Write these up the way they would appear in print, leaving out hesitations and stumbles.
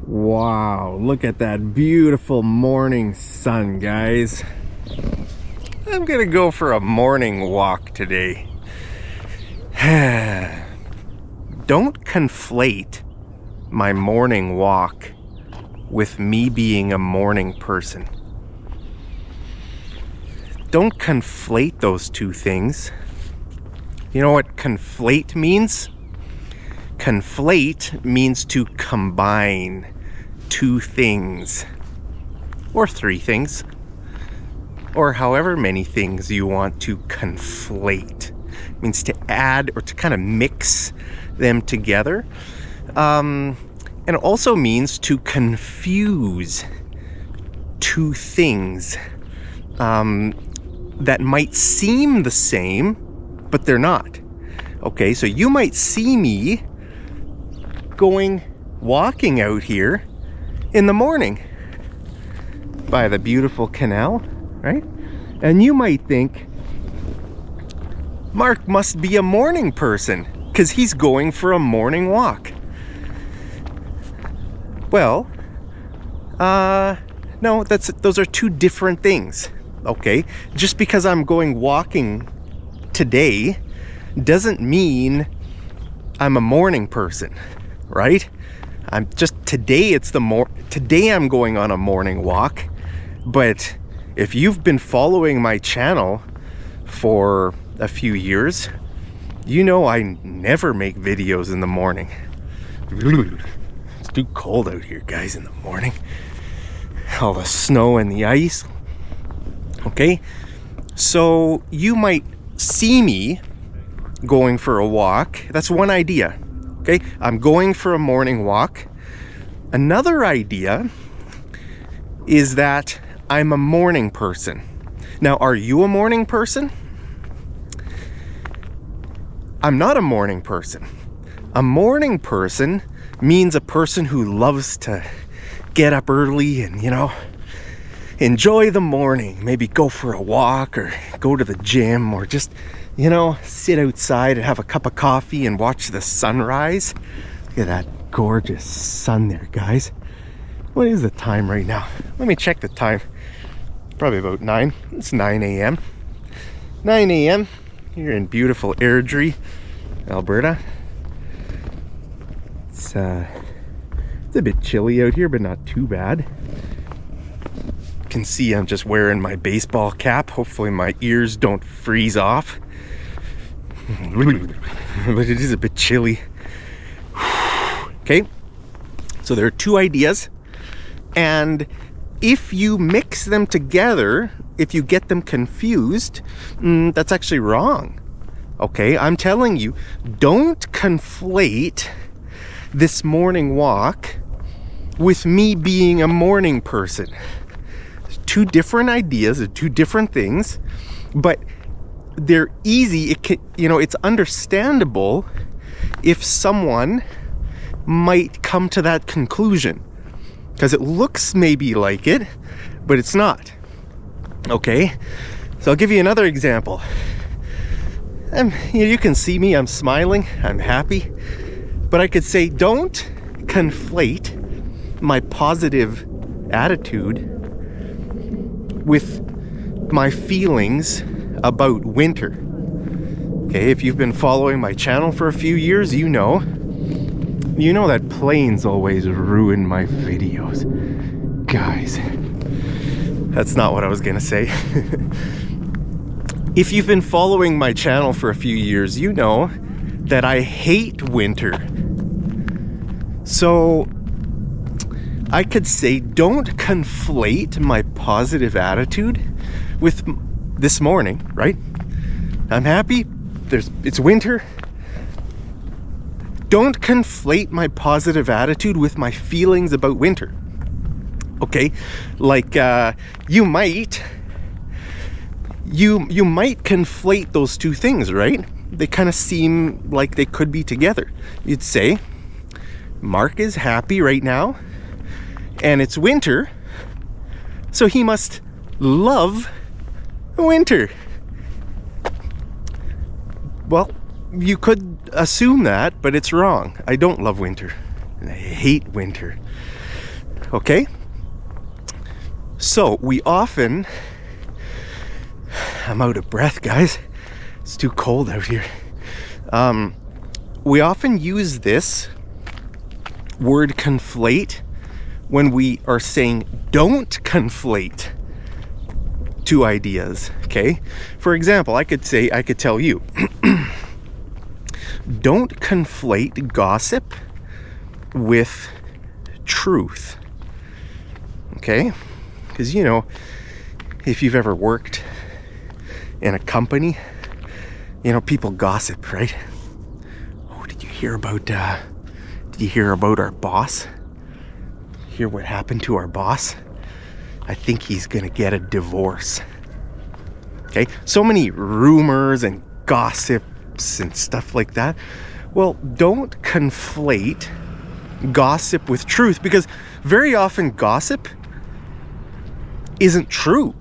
Wow, look at that beautiful morning sun, guys. I'm gonna go for a morning walk today. Don't conflate my morning walk with me being a morning person. Don't conflate those two things. You know what conflate means? Conflate means to combine two things, or three things, or however many things you want to conflate. It means to add or to kind of mix them together. And it also means to confuse two things that might seem the same, but they're not. Okay, so you might see me walking out here in the morning by the beautiful canal, right? And you might think, Mark must be a morning person because he's going for a morning walk. Well, no, those are two different things, okay? Just because I'm going walking today doesn't mean I'm a morning person, right? Today I'm going on a morning walk, but if you've been following my channel for a few years, you know I never make videos in the morning. It's too cold out here, guys, in the morning. All the snow and the ice. Okay, so you might see me going for a walk. That's one idea. Okay, I'm going for a morning walk. Another idea is that I'm a morning person. Now, are you a morning person? I'm not a morning person. A morning person means a person who loves to get up early and, enjoy the morning. Maybe go for a walk or go to the gym or just, sit outside and have a cup of coffee and watch the sunrise. Look at that gorgeous sun there, guys. What is the time right now? Let me check the time. Probably about 9. It's 9 a.m. 9 a.m. Here in beautiful Airdrie, Alberta. It's a bit chilly out here, but not too bad. You can see I'm just wearing my baseball cap. Hopefully my ears don't freeze off. But it is a bit chilly. Okay, so there are two ideas, and if you mix them together, if you get them confused, that's actually wrong. Okay, I'm telling you, don't conflate this morning walk with me being a morning person. Two different ideas, two different things, but they're easy. It's understandable if someone might come to that conclusion, because it looks maybe like it, but it's not. Okay, so I'll give you another example. You can see me, I'm smiling, I'm happy, but I could say, don't conflate my positive attitude with my feelings about winter. Okay, if you've been following my channel for a few years, you know that planes always ruin my videos. Guys, that's not what I was gonna say. If you've been following my channel for a few years, you know that I hate winter. So I could say, don't conflate my positive attitude with this morning, right? I'm happy. It's winter. Don't conflate my positive attitude with my feelings about winter. Okay, like you might conflate those two things, right? They kind of seem like they could be together. You'd say, Mark is happy right now, and it's winter, so he must love winter. Well, you could assume that, but it's wrong. I don't love winter. I hate winter. Okay? So we often, I'm out of breath, guys. It's too cold out here. We often use this word conflate when we are saying don't conflate two ideas. Okay? For example, I could tell you, don't conflate gossip with truth. Okay? Because, you know, if you've ever worked in a company, you know, people gossip, right? Oh, did you hear about our boss? Hear what happened to our boss? I think he's gonna get a divorce. Okay? So many rumors and gossips and stuff like that. Well, don't conflate gossip with truth, because very often gossip isn't true.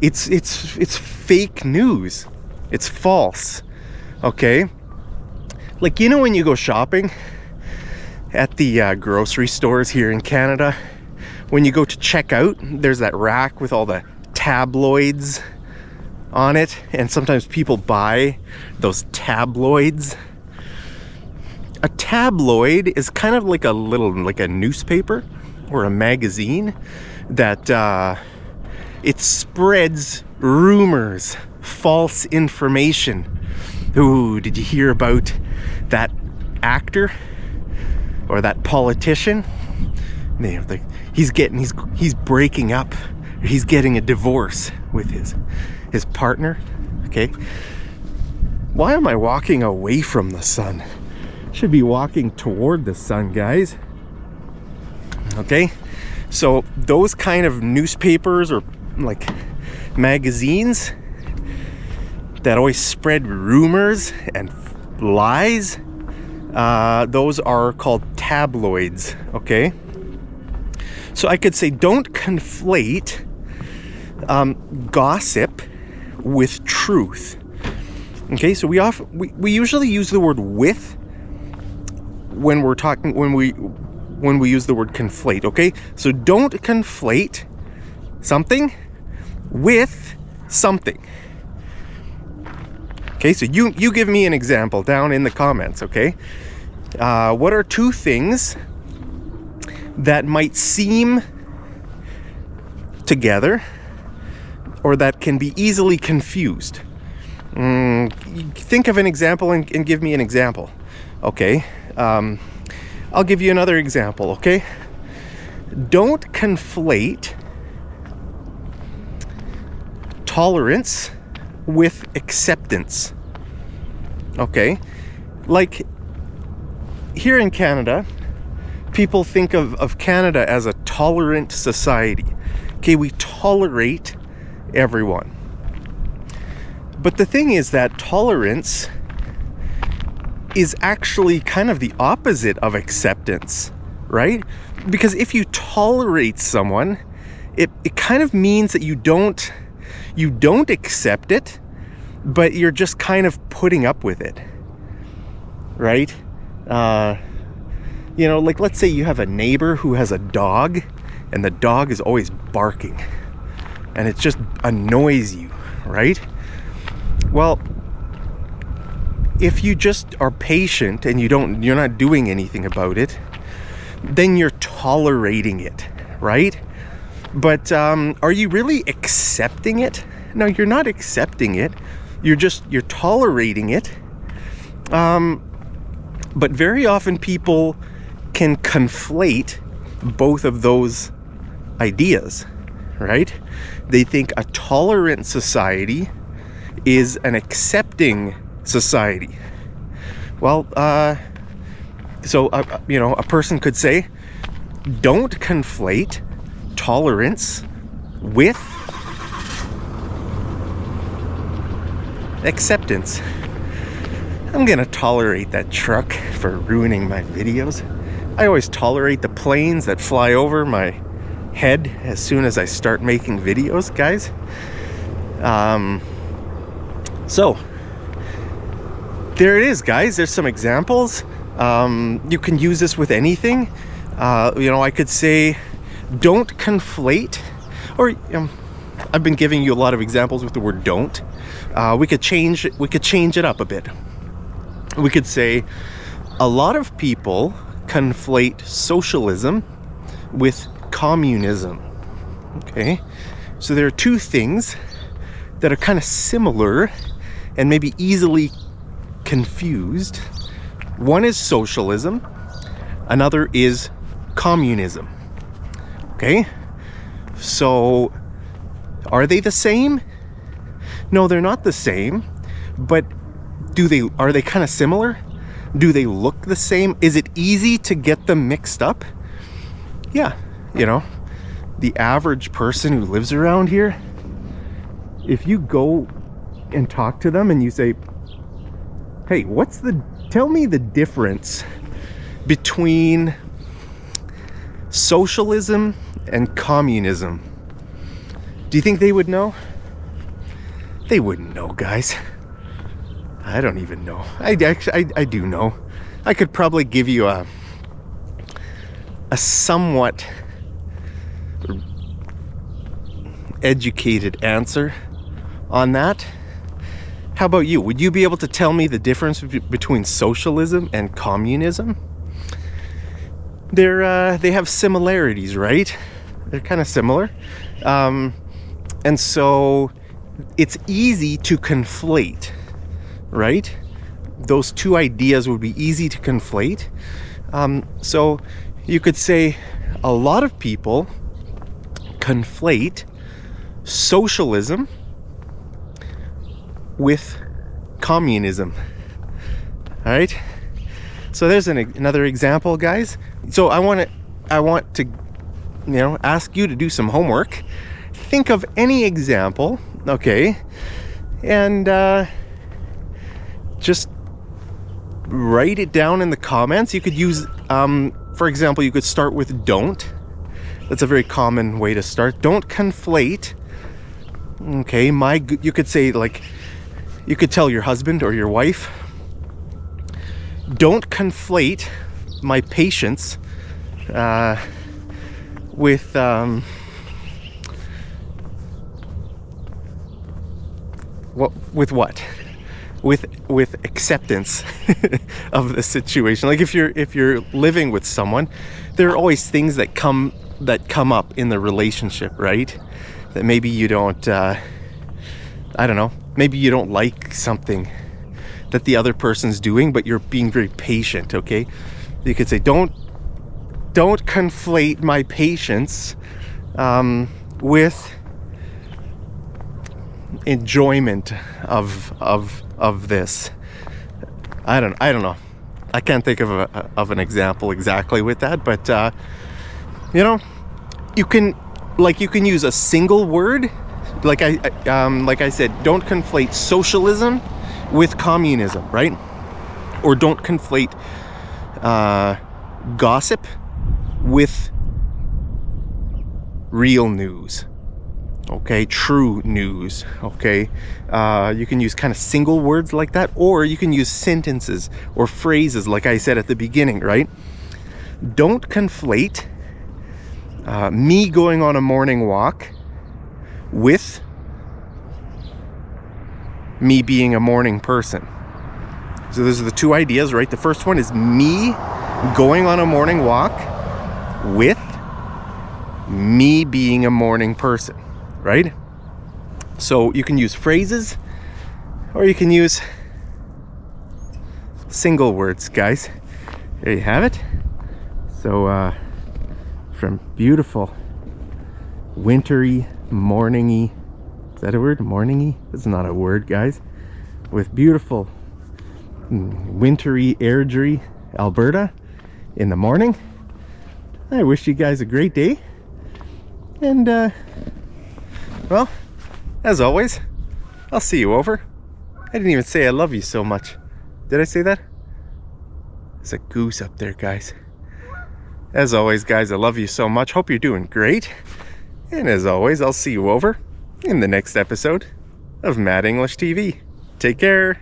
It's fake news. It's false. Okay? Like, you know, when you go shopping at the grocery stores here in Canada, when you go to check out, there's that rack with all the tabloids on it, and sometimes people buy those tabloids. A tabloid is kind of like like a newspaper or a magazine that it spreads rumors, false information. Ooh, did you hear about that actor or that politician? He's breaking up. He's getting a divorce with his partner. Okay. Why am I walking away from the sun? Should be walking toward the sun, guys. Okay. So those kind of newspapers or like magazines that always spread rumors and lies, those are called tabloids. Okay. So I could say don't conflate gossip with truth. Okay. So we usually use the word with when we use the word conflate. Okay, so don't conflate something with something. Okay, so you give me an example down in the comments. Okay, what are two things that might seem together or that can be easily confused? Think of an example and give me an example. Okay, I'll give you another example. Okay, don't conflate tolerance with acceptance. Okay, like here in Canada, people think of Canada as a tolerant society. Okay, we tolerate everyone. But the thing is that tolerance is actually kind of the opposite of acceptance, right? Because if you tolerate someone, it kind of means that you don't accept it, but you're just kind of putting up with it, right? You know, like let's say you have a neighbor who has a dog and the dog is always barking and it just annoys you, right? Well, if you just are patient and you're not doing anything about it, then you're tolerating it, right? But are you really accepting it? No, you're not accepting it. You're tolerating it. But very often people can conflate both of those ideas, right? They think a tolerant society is an accepting society. Well, so you know, a person could say, don't conflate tolerance with acceptance. I'm gonna tolerate that truck for ruining my videos. I always tolerate the planes that fly over my head as soon as I start making videos, guys. So there it is, guys. There's some examples. You can use this with anything. You know, I could say don't conflate, or I've been giving you a lot of examples with the word don't. We could change it up a bit. We could say a lot of people conflate socialism with communism. Okay, so there are two things that are kind of similar and maybe easily confused. One is socialism, another is communism. Okay, so are they the same? No, they're not the same, but are they kind of similar? Do they look the same? Is it easy to get them mixed up? Yeah, the average person who lives around here, if you go and talk to them and you say, hey, tell me the difference between socialism and communism. Do you think they would know? They wouldn't know, guys. I don't even know. I do know. I could probably give you a somewhat educated answer on that. How about you? Would you be able to tell me the difference between socialism and communism? They have similarities, right? They're kind of similar. And so it's easy to conflate, right? Those two ideas would be easy to conflate. So you could say a lot of people conflate socialism with communism. All right. So there's another example, guys. So I want to ask you to do some homework. Think of any example, okay, and just write it down in the comments. You could use, for example, you could start with don't. That's a very common way to start. Don't conflate. Okay, you could say, like, you could tell your husband or your wife, don't conflate my patience with what? With acceptance of the situation. Like if you're living with someone, there are always things that come up in the relationship, right? That maybe you don't I don't know, maybe you don't like something that the other person's doing, but you're being very patient, okay? You could say, don't conflate my patience with enjoyment of this. I don't know. I can't think of an example exactly with that, but you can use a single word, like I said, don't conflate socialism with communism, right? Or don't conflate gossip with real news. Okay, true news. Okay, you can use kind of single words like that, or you can use sentences or phrases like I said at the beginning, right? Don't conflate me going on a morning walk with me being a morning person. So those are the two ideas, right? The first one is me going on a morning walk with me being a morning person, right? So you can use phrases or you can use single words, guys. There you have it. So from beautiful wintry morningy, is that a word? Morningy? That's not a word, guys. With beautiful wintry Airdrie, Alberta in the morning, I wish you guys a great day. And well, as always, I'll see you over. I didn't even say I love you so much. Did I say that? There's a goose up there, guys. As always, guys, I love you so much. Hope you're doing great. And as always, I'll see you over in the next episode of Mad English TV. Take care.